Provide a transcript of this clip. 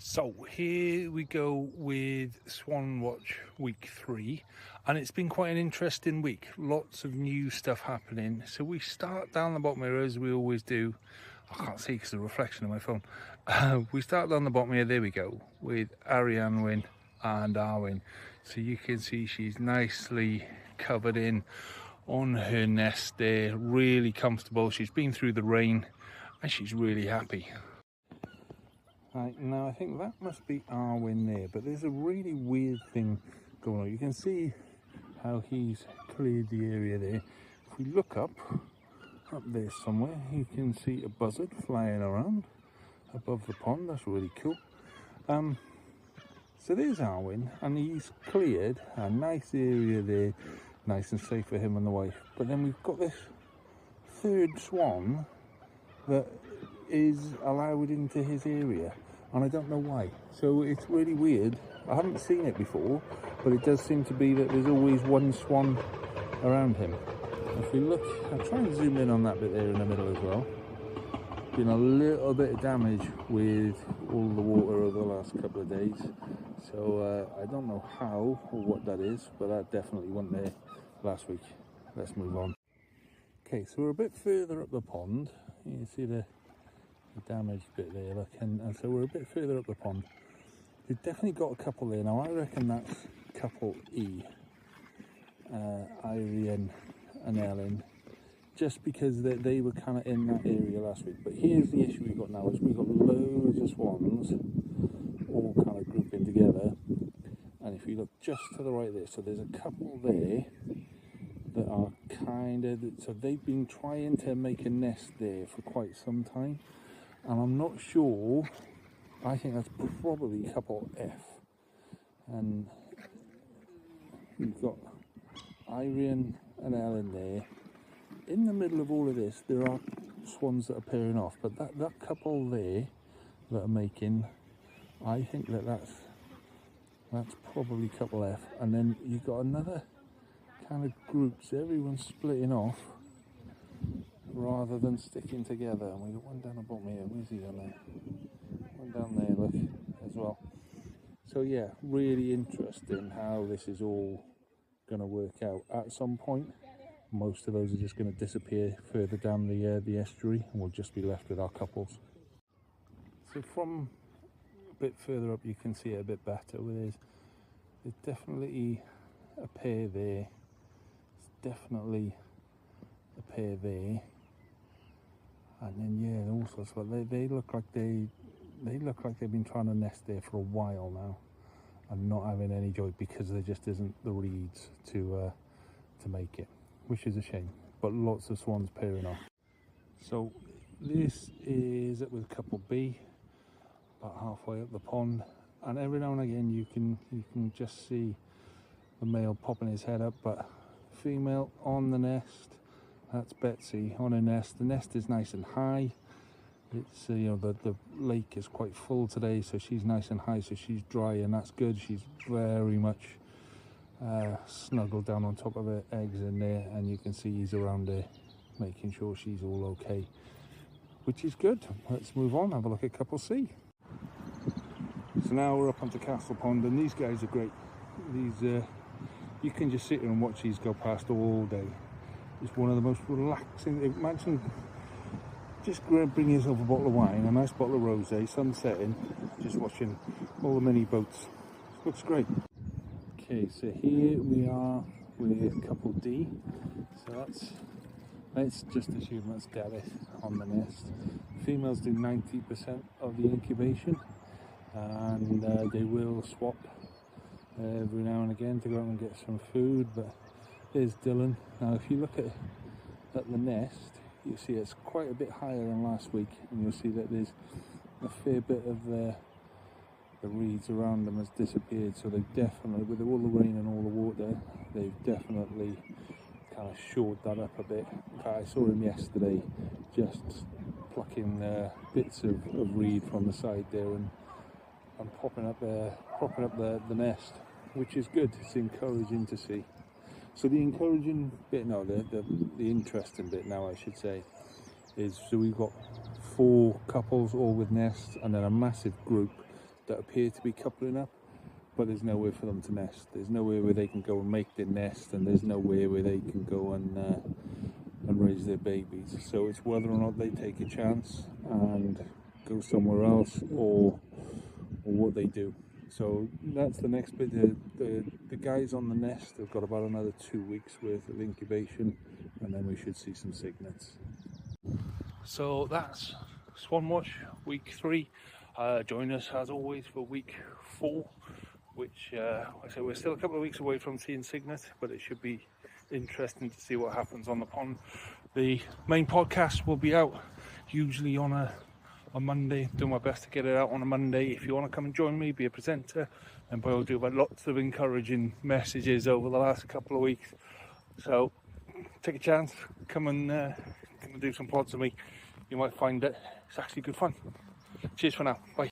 So here we go with Swanwatch Week 3, and it's been quite an interesting week. Lots of new stuff happening. So we start down the bottom here as we always do. I can't see because of the reflection of my phone. We start down the bottom here, there we go, with Arianwyn and Arwen. So you can see she's nicely covered in on her nest there, really comfortable. She's been through the rain and she's really happy. Right, now I think that must be Arwen there, but there's a really weird thing going on. You can see how he's cleared the area there. If we look up there somewhere, you can see a buzzard flying around above the pond. That's really cool. So there's Arwen, and he's cleared a nice area there, nice and safe for him and the wife. But then we've got this third swan that is allowed into his area, and I don't know why. So it's really weird. I haven't seen it before, but it does seem to be that there's always one swan around him. If we look, I'll try and zoom in on that bit there in the middle as well. Been a little bit of damage with all the water over the last couple of days, so I don't know how or what that is, but that definitely wasn't there last week. Let's move on. Okay, so we're a bit further up the pond. You can see the damaged bit there, look, and so we're a bit further up the pond. We've definitely got a couple there. Now I reckon that's couple E, Irene and Ellen, just because they were kind of in that area last week. But here's the issue we've got now, is we've got loads of swans all kind of grouping together, and if you look just to the right there, so there's a couple there that are kind of, so they've been trying to make a nest there for quite some time, and I'm not sure. I think that's probably couple F, and you've got Irene and Ellen there. In the middle of all of this, there are swans that are pairing off, but that couple there that are making, I think that's probably couple F, and then you've got another kind of groups, everyone's splitting off rather than sticking together. And we got one down the bottom here. Where's he down there? One down there, look, as well. So yeah, really interesting how this is all going to work out. At some point, most of those are just going to disappear further down the estuary, and we'll just be left with our couples. So from a bit further up, you can see it a bit better. There's definitely a pair there. There's definitely a pair there, and then yeah, also so they look like they've been trying to nest there for a while now and not having any joy because there just isn't the reeds to make it, which is a shame. But lots of swans pairing off. So this is it with couple B, about halfway up the pond, and every now and again you can just see the male popping his head up, but female on the nest. That's Betsy on her nest. The nest is nice and high. It's you know, the lake is quite full today, so she's nice and high, so she's dry, and that's good. She's very much snuggled down on top of her eggs in there, and you can see he's around there making sure she's all okay, which is good. Let's move on, have a look at couple C. So now we're up onto Castle Pond, and these guys are great. These you can just sit here and watch these go past all day. It's one of the most relaxing. Imagine just bring yourself a bottle of wine, a nice bottle of rosé, sun setting, just watching all the mini boats. Looks great. Okay, so here we are with couple D. So let's just assume that's Gareth on the nest. Females do 90% of the incubation, and they will swap every now and again to go out and get some food. But there's Dylan. Now if you look at the nest, you see it's quite a bit higher than last week, and you'll see that there's a fair bit of the reeds around them has disappeared. So they've definitely, with all the rain and all the water, they've definitely kind of shored that up a bit. In fact, I saw him yesterday just plucking bits of reed from the side there and propping up the nest, which is good. It's encouraging to see. So the encouraging bit now, the interesting bit now, I should say, is so we've got 4 couples all with nests, and then a massive group that appear to be coupling up, but there's nowhere for them to nest. There's nowhere where they can go and make their nest, and there's nowhere where they can go and raise their babies. So it's whether or not they take a chance and go somewhere else, or what they do. So that's the next bit. The guys on the nest have got about another 2 weeks worth of incubation, and then we should see some cygnets. So that's Swanwatch week 3. Join us as always for week 4, which I say we're still a couple of weeks away from seeing cygnet, but it should be interesting to see what happens on the pond. The main podcast will be out usually on a Monday. Do my best to get it out on a Monday. If you want to come and join me, be a presenter, and by all do, I've had lots of encouraging messages over the last couple of weeks. So take a chance, come and do some pods with me. You might find it. It's actually good fun. Cheers for now. Bye.